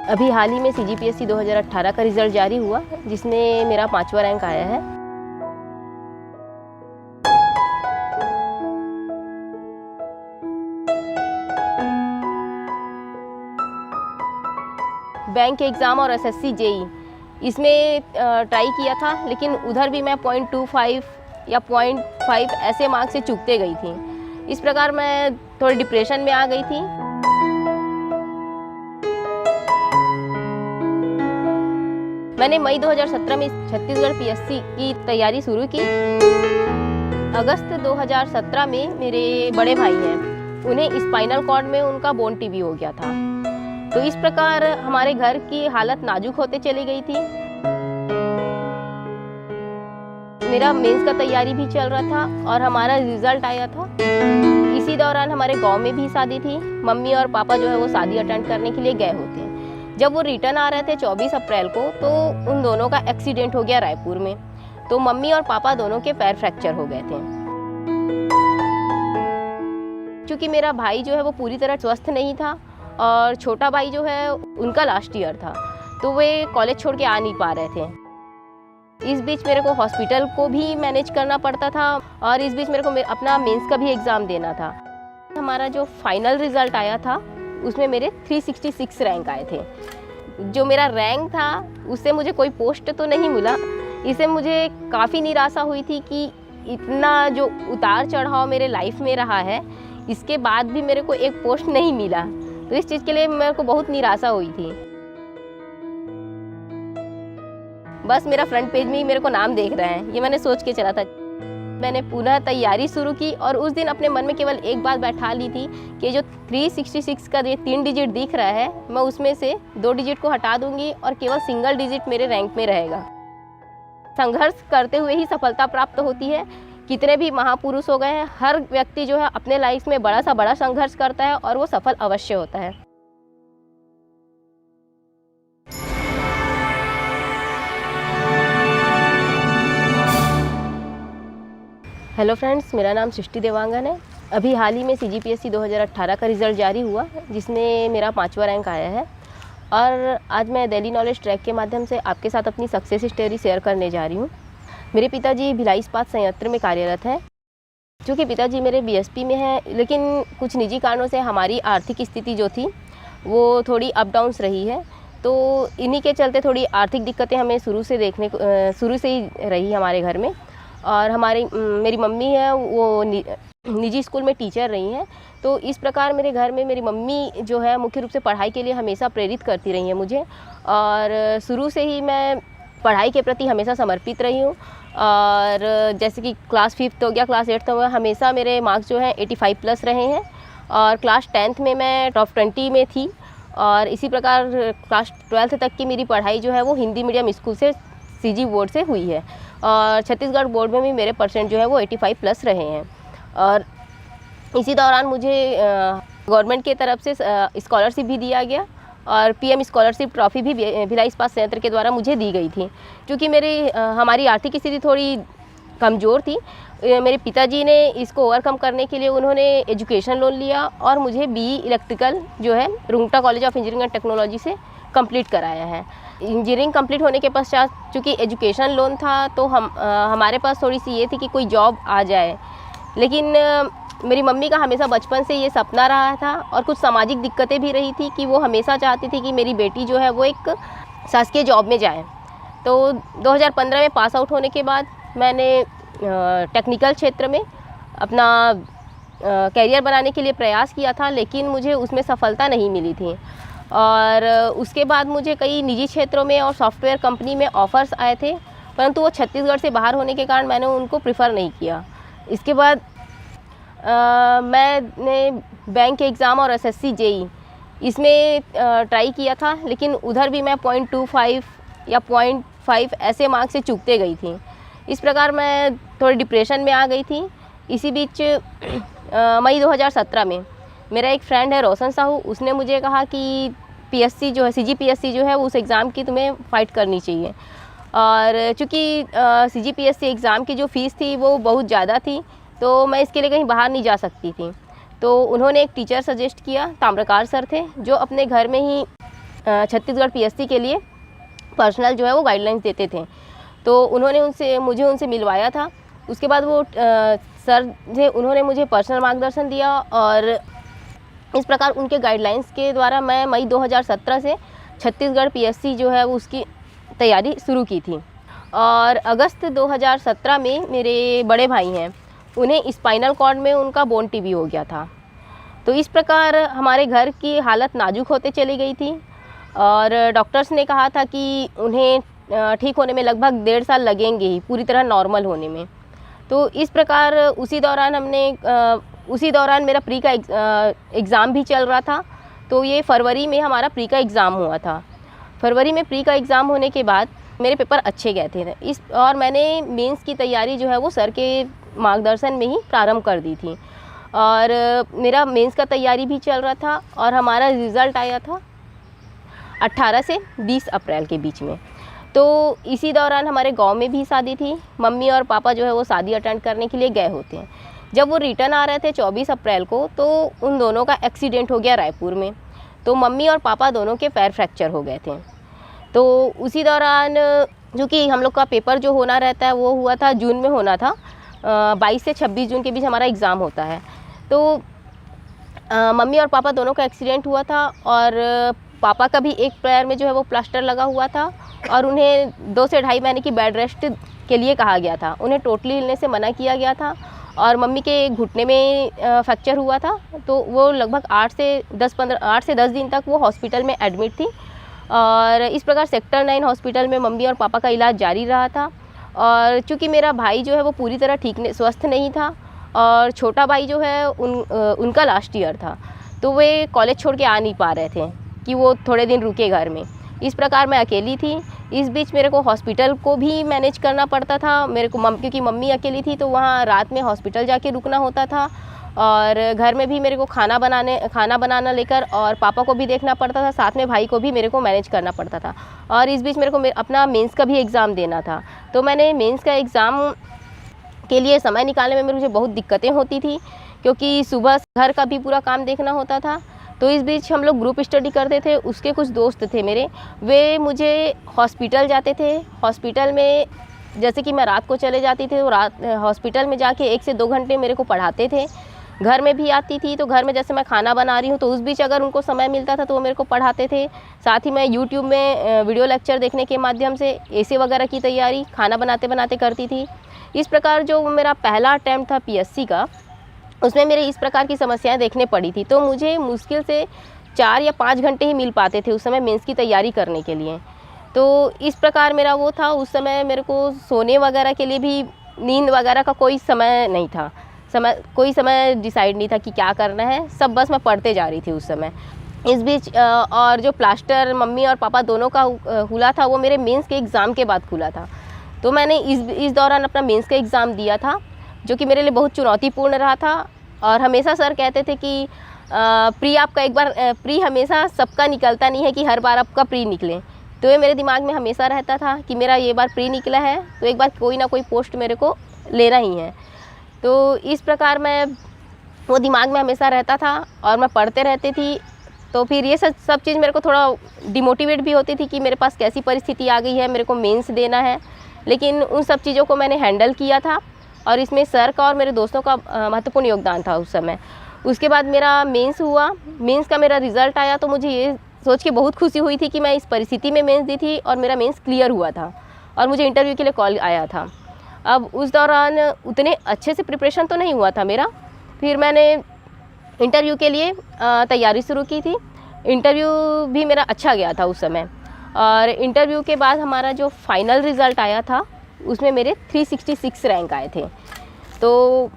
अभी हाल ही में CGPSC 2018 का रिज़ल्ट जारी हुआ, जिसमें मेरा 5वां रैंक आया है। बैंक एग्ज़ाम और SSC JEE इसमें ट्राई किया था, लेकिन उधर भी मैं 0.25 या 0.5 ऐसे मार्क्स से चूकते गई थी। इस प्रकार मैं थोड़ी डिप्रेशन में आ गई थी। मैंने मई 2017 में छत्तीसगढ़ PSC की तैयारी शुरू की। अगस्त 2017 में मेरे बड़े भाई हैं, उन्हें स्पाइनल कॉर्ड में उनका बोन टीबी हो गया था। तो इस प्रकार हमारे घर की हालत नाजुक होते चली गई थी। मेरा मेंस का तैयारी भी चल रहा था और हमारा रिजल्ट आया था। इसी दौरान हमारे गांव में भी शादी थी। मम्मी और पापा जो है वो शादी अटेंड करने के लिए गए होते हैं। जब वो रिटर्न आ रहे थे 24 अप्रैल को, तो उन दोनों का एक्सीडेंट हो गया रायपुर में। तो मम्मी और पापा दोनों के पैर फ्रैक्चर हो गए थे। क्योंकि मेरा भाई जो है वो पूरी तरह स्वस्थ नहीं था और छोटा भाई जो है उनका लास्ट ईयर था, तो वे कॉलेज छोड़ के आ नहीं पा रहे थे। इस बीच मेरे को हॉस्पिटल को भी मैनेज करना पड़ता था और इस बीच मेरे को अपना मेंस का भी एग्ज़ाम देना था। हमारा जो फाइनल रिज़ल्ट आया था उसमें मेरे 366 रैंक आए थे। जो मेरा रैंक था उससे मुझे कोई पोस्ट तो नहीं मिला। इससे मुझे काफ़ी निराशा हुई थी कि इतना जो उतार चढ़ाव मेरे लाइफ में रहा है, इसके बाद भी मेरे को एक पोस्ट नहीं मिला। तो इस चीज़ के लिए मेरे को बहुत निराशा हुई थी। बस मेरा फ्रंट पेज में ही मेरे को नाम देख रहे हैं, ये मैंने सोच के चला था। मैंने पुनः तैयारी शुरू की और उस दिन अपने मन में केवल एक बात बैठा ली थी कि जो 366 का ये 3 डिजिट दिख रहा है, मैं उसमें से 2 डिजिट को हटा दूंगी और केवल सिंगल डिजिट मेरे रैंक में रहेगा। संघर्ष करते हुए ही सफलता प्राप्त होती है। कितने भी महापुरुष हो गए हैं, हर व्यक्ति जो है अपने लाइफ में बड़ा सा बड़ा संघर्ष करता है और वो सफल अवश्य होता है। हेलो फ्रेंड्स, मेरा नाम सृष्टि देवांगन है। अभी हाल ही में CGPSC 2018 का रिज़ल्ट जारी हुआ, जिसमें मेरा 5वां रैंक आया है। और आज मैं दिल्ली नॉलेज ट्रैक के माध्यम से आपके साथ अपनी सक्सेस स्टोरी शेयर करने जा रही हूँ। मेरे पिताजी भिलाई इस्पात संयंत्र में कार्यरत हैं। चूँकि पिताजी मेरे BSP में हैं, लेकिन कुछ निजी कारणों से हमारी आर्थिक स्थिति जो थी वो थोड़ी अप डाउन्स रही है। तो इन्हीं के चलते थोड़ी आर्थिक दिक्कतें हमें शुरू से ही रही हमारे घर में। और मेरी मम्मी है वो निजी स्कूल में टीचर रही हैं। तो इस प्रकार मेरे घर में मेरी मम्मी जो है मुख्य रूप से पढ़ाई के लिए हमेशा प्रेरित करती रही हैं मुझे। और शुरू से ही मैं पढ़ाई के प्रति हमेशा समर्पित रही हूँ। और जैसे कि क्लास 5th हो गया, क्लास 8th हो गया, हमेशा मेरे मार्क्स जो हैं 85 प्लस रहे हैं। और क्लास 10th में मैं टॉप 20 में थी। और इसी प्रकार क्लास 12th तक की मेरी पढ़ाई जो है वो हिंदी मीडियम स्कूल से CG बोर्ड से हुई है। और छत्तीसगढ़ बोर्ड में भी मेरे परसेंट जो है वो 85 प्लस रहे हैं। और इसी दौरान मुझे गवर्नमेंट की तरफ से स्कॉलरशिप भी दिया गया और PM स्कॉलरशिप ट्रॉफी भी भिलाई इस्पात संयंत्र के द्वारा मुझे दी गई थी। क्योंकि हमारी आर्थिक स्थिति थोड़ी कमज़ोर थी, मेरे पिताजी ने इसको ओवरकम करने के लिए उन्होंने एजुकेशन लोन लिया और मुझे BE इलेक्ट्रिकल जो है Rungta college of engineering and technology से कंप्लीट कराया है। इंजीनियरिंग कंप्लीट होने के पश्चात चूँकि एजुकेशन लोन था, तो हमारे पास थोड़ी सी ये थी कि कोई जॉब आ जाए। लेकिन मेरी मम्मी का हमेशा बचपन से ये सपना रहा था और कुछ सामाजिक दिक्कतें भी रही थी कि वो हमेशा चाहती थी कि मेरी बेटी जो है वो एक शासकीय जॉब में जाए। तो 2015 में पास आउट होने के बाद मैंने टेक्निकल क्षेत्र में अपना कैरियर बनाने के लिए प्रयास किया था, लेकिन मुझे उसमें सफलता नहीं मिली थी। और उसके बाद मुझे कई निजी क्षेत्रों में और सॉफ्टवेयर कंपनी में ऑफ़र्स आए थे, परंतु वो छत्तीसगढ़ से बाहर होने के कारण मैंने उनको प्रेफर नहीं किया। इसके बाद मैंने बैंक एग्ज़ाम और SSC JEE इसमें ट्राई किया था, लेकिन उधर भी मैं 0.25 या 0.5 ऐसे मार्क्स से चूकते गई थी। इस प्रकार मैं थोड़ी डिप्रेशन में आ गई थी। इसी बीच मई 2017 में मेरा एक फ्रेंड है रोशन साहू, उसने मुझे कहा कि PSC जो है CGPSC जो है उस एग्ज़ाम की तुम्हें फ़ाइट करनी चाहिए। और चूँकि CGPSC एग्ज़ाम की जो फ़ीस थी वो बहुत ज़्यादा थी, तो मैं इसके लिए कहीं बाहर नहीं जा सकती थी। तो उन्होंने एक टीचर सजेस्ट किया, ताम्रकार सर थे, जो अपने घर में ही छत्तीसगढ़ पीएससी के लिए पर्सनल जो है वो गाइडलाइंस देते थे। तो उन्होंने मुझे उनसे मिलवाया था। उसके बाद वो सर थे, उन्होंने मुझे पर्सनल मार्गदर्शन दिया और इस प्रकार उनके गाइडलाइंस के द्वारा मैं मई 2017 से छत्तीसगढ़ पीएससी जो है वो उसकी तैयारी शुरू की थी। और अगस्त 2017 में मेरे बड़े भाई हैं, उन्हें स्पाइनल कॉर्ड में उनका बोन टीबी हो गया था। तो इस प्रकार हमारे घर की हालत नाजुक होते चली गई थी और डॉक्टर्स ने कहा था कि उन्हें ठीक होने में लगभग 1.5 साल लगेंगे ही, पूरी तरह नॉर्मल होने में। तो इस प्रकार उसी दौरान मेरा प्री का एग्ज़ाम भी चल रहा था। तो ये फरवरी में हमारा प्री का एग्ज़ाम हुआ था। फरवरी में प्री का एग्ज़ाम होने के बाद मेरे पेपर अच्छे गए थे और मैंने मेंस की तैयारी जो है वो सर के मार्गदर्शन में ही प्रारंभ कर दी थी। और मेरा मेंस का तैयारी भी चल रहा था और हमारा रिज़ल्ट आया था 18 से 20 अप्रैल के बीच में। तो इसी दौरान हमारे गांव में भी शादी थी। मम्मी और पापा जो है वो शादी अटेंड करने के लिए गए होते हैं। जब वो रिटर्न आ रहे थे 24 अप्रैल को, तो उन दोनों का एक्सीडेंट हो गया रायपुर में। तो मम्मी और पापा दोनों के पैर फ्रैक्चर हो गए थे। तो उसी दौरान चूँकि हम लोग का पेपर जो होना रहता है वो हुआ था जून में होना था, 22 से 26 जून के बीच हमारा एग्ज़ाम होता है। तो मम्मी और पापा दोनों का एक्सीडेंट हुआ था और पापा का भी एक पैर में जो है वो प्लास्टर लगा हुआ था और उन्हें 2 से ढाई महीने की बेड रेस्ट के लिए कहा गया था। उन्हें टोटली हिलने से मना किया गया था और मम्मी के घुटने में फ्रैक्चर हुआ था। तो वो लगभग 8 से 10 दिन तक वो हॉस्पिटल में एडमिट थी और इस प्रकार सेक्टर 9 हॉस्पिटल में मम्मी और पापा का इलाज जारी रहा था। और चूँकि मेरा भाई जो है वो पूरी तरह स्वस्थ नहीं था और छोटा भाई जो है उनका लास्ट ईयर था, तो वे कॉलेज छोड़ के आ नहीं पा रहे थे कि वो थोड़े दिन रुके घर में। इस प्रकार मैं अकेली थी। इस बीच मेरे को हॉस्पिटल को भी मैनेज करना पड़ता था मेरे को, क्योंकि मम्मी अकेली थी तो वहाँ रात में हॉस्पिटल जाके रुकना होता था और घर में भी मेरे को खाना बनाना लेकर और पापा को भी देखना पड़ता था, साथ में भाई को भी मेरे को मैनेज करना पड़ता था। और इस बीच मेरे को अपना मेंस का भी एग्ज़ाम देना था। तो मैंने मेंस का एग्ज़ाम के लिए समय निकालने में मुझे बहुत दिक्कतें होती थी, क्योंकि सुबह घर का भी पूरा काम देखना होता था। तो इस बीच हम लोग ग्रुप स्टडी करते थे। उसके कुछ दोस्त थे मेरे, वे मुझे हॉस्पिटल जाते थे। हॉस्पिटल में जैसे कि मैं रात को चले जाती थी तो हॉस्पिटल में जाके 1 से 2 घंटे मेरे को पढ़ाते थे। घर में भी आती थी तो घर में जैसे मैं खाना बना रही हूँ तो उस बीच अगर उनको समय मिलता था तो वो मेरे को पढ़ाते थे। साथ ही मैं यूट्यूब में वीडियो लेक्चर देखने के माध्यम से एसे वगैरह की तैयारी खाना बनाते बनाते करती थी। इस प्रकार जो मेरा पहला अटैम्प्ट था पीएससी का, उसमें मेरे इस प्रकार की समस्याएं देखने पड़ी थी। तो मुझे मुश्किल से 4 या 5 घंटे ही मिल पाते थे उस समय मेंस की तैयारी करने के लिए। तो इस प्रकार मेरा वो था। उस समय मेरे को सोने वगैरह के लिए भी, नींद वगैरह का कोई समय नहीं था, कोई समय डिसाइड नहीं था कि क्या करना है, सब बस मैं पढ़ते जा रही थी उस समय। इस बीच और जो प्लास्टर मम्मी और पापा दोनों का खुला था वो मेरे मेंस के एग्ज़ाम के बाद खुला था। तो मैंने इस दौरान अपना मेंस का एग्ज़ाम दिया था, जो कि मेरे लिए बहुत चुनौतीपूर्ण रहा था। और हमेशा सर कहते थे कि प्री आपका एक बार प्री हमेशा सबका निकलता नहीं है कि हर बार आपका प्री निकले। तो ये मेरे दिमाग में हमेशा रहता था कि मेरा ये बार प्री निकला है तो एक बार कोई ना कोई पोस्ट मेरे को लेना ही है। तो इस प्रकार मैं वो दिमाग में हमेशा रहता था और मैं पढ़ते रहती थी। तो फिर ये सब चीज़ मेरे को थोड़ा डिमोटिवेट भी होती थी कि मेरे पास कैसी परिस्थिति आ गई है, मेरे को मेंस देना है। लेकिन उन सब चीज़ों को मैंने हैंडल किया था और इसमें सर का और मेरे दोस्तों का महत्वपूर्ण योगदान था उस समय। उसके बाद मेरा मेंस हुआ, मेंस का मेरा रिज़ल्ट आया तो मुझे ये सोच के बहुत खुशी हुई थी कि मैं इस परिस्थिति में मेंस दी थी और मेरा मेंस क्लियर हुआ था और मुझे इंटरव्यू के लिए कॉल आया था। अब उस दौरान उतने अच्छे से प्रिपरेशन तो नहीं हुआ था मेरा। फिर मैंने इंटरव्यू के लिए तैयारी शुरू की थी। इंटरव्यू भी मेरा अच्छा गया था उस समय और इंटरव्यू के बाद हमारा जो फाइनल रिज़ल्ट आया था उसमें मेरे 366 रैंक आए थे। तो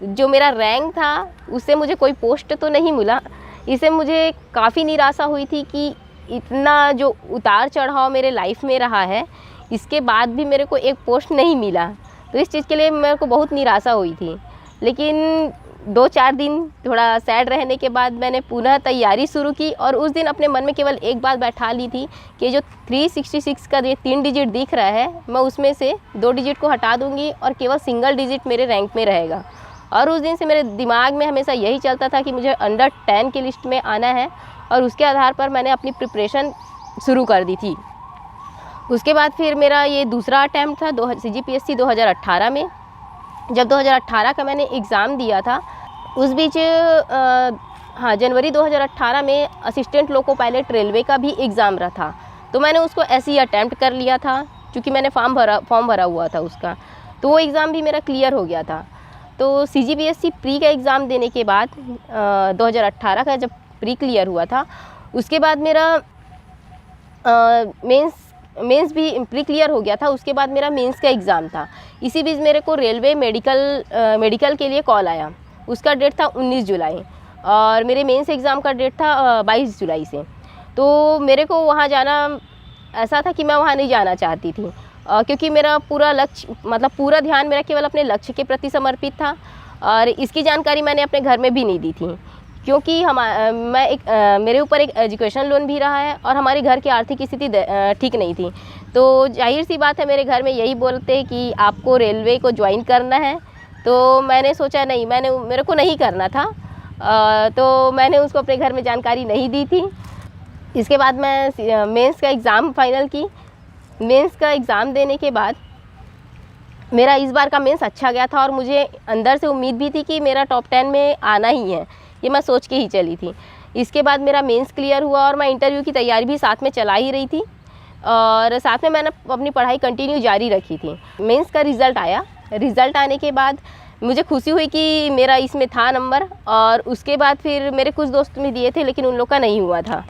जो मेरा रैंक था उससे मुझे कोई पोस्ट तो नहीं मिला। इससे मुझे काफ़ी निराशा हुई थी कि इतना जो उतार चढ़ाव मेरे लाइफ में रहा है, इसके बाद भी मेरे को एक पोस्ट नहीं मिला। तो इस चीज़ के लिए मेरे को बहुत निराशा हुई थी। लेकिन 2-4 दिन थोड़ा सैड रहने के बाद मैंने पुनः तैयारी शुरू की और उस दिन अपने मन में केवल एक बात बैठा ली थी कि जो 366 का ये 3 डिजिट दिख रहा है, मैं उसमें से 2 डिजिट को हटा दूंगी और केवल सिंगल डिजिट मेरे रैंक में रहेगा। और उस दिन से मेरे दिमाग में हमेशा यही चलता था कि मुझे अंडर 10 की लिस्ट में आना है और उसके आधार पर मैंने अपनी प्रिपरेशन शुरू कर दी थी। उसके बाद फिर मेरा ये दूसरा अटैम्प्ट था CGPSC 2018 में। जब 2018 का मैंने एग्ज़ाम दिया था, उस बीच जनवरी 2018 में असिस्टेंट लोको पायलट रेलवे का भी एग्ज़ाम रहा था, तो मैंने उसको ऐसे ही अटैम्प्ट कर लिया था, क्योंकि मैंने फॉर्म भरा हुआ था उसका, तो वो एग्ज़ाम भी मेरा क्लियर हो गया था। तो CGPSC प्री का एग्ज़ाम देने के बाद 2018 का जब प्री क्लियर हुआ था, उसके बाद मेरा मेंस भी प्री क्लियर हो गया था। उसके बाद मेरा मेंस का एग्ज़ाम था। इसी बीच मेरे को रेलवे मेडिकल के लिए कॉल आया। उसका डेट था 19 जुलाई और मेरे मेंस एग्ज़ाम का डेट था 22 जुलाई से। तो मेरे को वहाँ जाना ऐसा था कि मैं वहाँ नहीं जाना चाहती थी, क्योंकि मेरा पूरा लक्ष्य, मतलब पूरा ध्यान मेरा केवल अपने लक्ष्य के प्रति समर्पित था, और इसकी जानकारी मैंने अपने घर में भी नहीं दी थी, क्योंकि मेरे ऊपर एक एजुकेशन लोन भी रहा है और हमारे घर की आर्थिक स्थिति ठीक नहीं थी। तो जाहिर सी बात है, मेरे घर में यही बोलते कि आपको रेलवे को ज्वाइन करना है। तो मैंने सोचा नहीं, मेरे को नहीं करना था, तो मैंने उसको अपने घर में जानकारी नहीं दी थी। इसके बाद मैं मेंस का एग्ज़ाम फाइनल की। मेंस का एग्ज़ाम देने के बाद मेरा इस बार का मेंस अच्छा गया था और मुझे अंदर से उम्मीद भी थी कि मेरा टॉप 10 में आना ही है, ये मैं सोच के ही चली थी। इसके बाद मेरा मेंस क्लियर हुआ और मैं इंटरव्यू की तैयारी भी साथ में चला ही रही थी, और साथ में मैंने अपनी पढ़ाई कंटिन्यू जारी रखी थी। मेंस का रिज़ल्ट आया। रिज़ल्ट आने के बाद मुझे खुशी हुई कि मेरा इसमें था नंबर, और उसके बाद फिर मेरे कुछ दोस्त भी दिए थे, लेकिन उन लोग का नहीं हुआ था।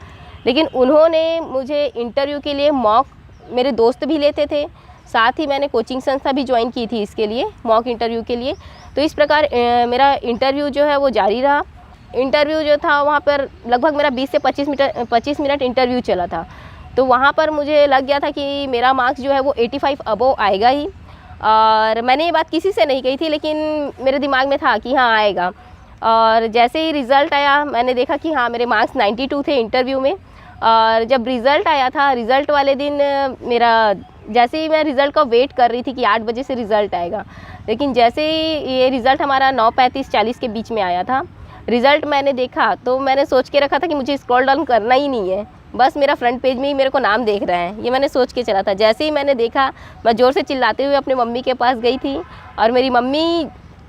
लेकिन उन्होंने मुझे इंटरव्यू के लिए मॉक, मेरे दोस्त भी लेते थे, साथ ही मैंने कोचिंग संस्था भी ज्वाइन की थी इसके लिए, मॉक इंटरव्यू के लिए। तो इस प्रकार मेरा इंटरव्यू जो है वो जारी रहा। इंटरव्यू जो था वहाँ पर लगभग मेरा 20 से 25 मिनट इंटरव्यू चला था। तो वहाँ पर मुझे लग गया था कि मेरा मार्क्स जो है वो 85 अबव आएगा ही, और मैंने ये बात किसी से नहीं कही थी, लेकिन मेरे दिमाग में था कि हाँ आएगा। और जैसे ही रिज़ल्ट आया, मैंने देखा कि हाँ मेरे मार्क्स 92 थे इंटरव्यू में। और जब रिज़ल्ट आया था, रिज़ल्ट वाले दिन जैसे ही मैं रिज़ल्ट का वेट कर रही थी कि 8 बजे से रिज़ल्ट आएगा, लेकिन जैसे ही ये रिज़ल्ट हमारा 9:35-40 के बीच में आया था, रिज़ल्ट मैंने देखा तो मैंने सोच के रखा था कि मुझे स्क्रॉल डाउन करना ही नहीं है, बस मेरा फ्रंट पेज में ही मेरे को नाम देख रहा है, ये मैंने सोच के चला था। जैसे ही मैंने देखा, मैं ज़ोर से चिल्लाते हुए अपनी मम्मी के पास गई थी, और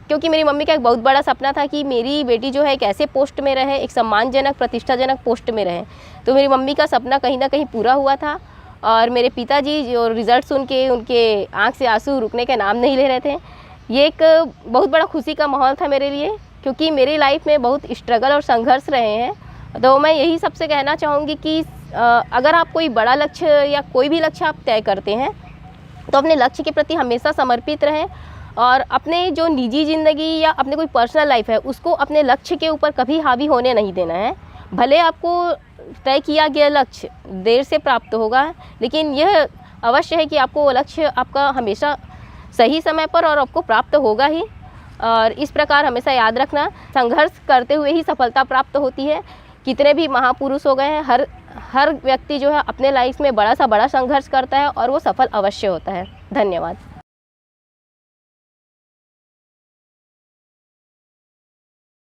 क्योंकि मेरी मम्मी का एक बहुत बड़ा सपना था कि मेरी बेटी जो है एक ऐसे पोस्ट में रहे, एक सम्मानजनक प्रतिष्ठाजनक पोस्ट में रहे। तो मेरी मम्मी का सपना कहीं ना कहीं पूरा हुआ था। और मेरे पिताजी जो रिज़ल्ट सुन के उनके आँख से आंसू रुकने का नाम नहीं ले रहे थे। ये एक बहुत बड़ा खुशी का माहौल था मेरे लिए, क्योंकि मेरी लाइफ में बहुत स्ट्रगल और संघर्ष रहे हैं। तो मैं यही सबसे कहना चाहूँगी कि अगर आप कोई बड़ा लक्ष्य या कोई भी लक्ष्य आप तय करते हैं, तो अपने लक्ष्य के प्रति हमेशा समर्पित रहें, और अपने जो निजी ज़िंदगी या अपने कोई पर्सनल लाइफ है, उसको अपने लक्ष्य के ऊपर कभी हावी होने नहीं देना है। भले आपको तय किया गया लक्ष्य देर से प्राप्त होगा, लेकिन यह अवश्य है कि आपको वो लक्ष्य आपका हमेशा सही समय पर और आपको प्राप्त होगा ही। और इस प्रकार हमेशा याद रखना, संघर्ष करते हुए ही सफलता प्राप्त होती है। कितने भी महापुरुष हो गए हैं, हर व्यक्ति जो है अपने लाइफ में बड़ा सा बड़ा संघर्ष करता है और वो सफल अवश्य होता है। धन्यवाद।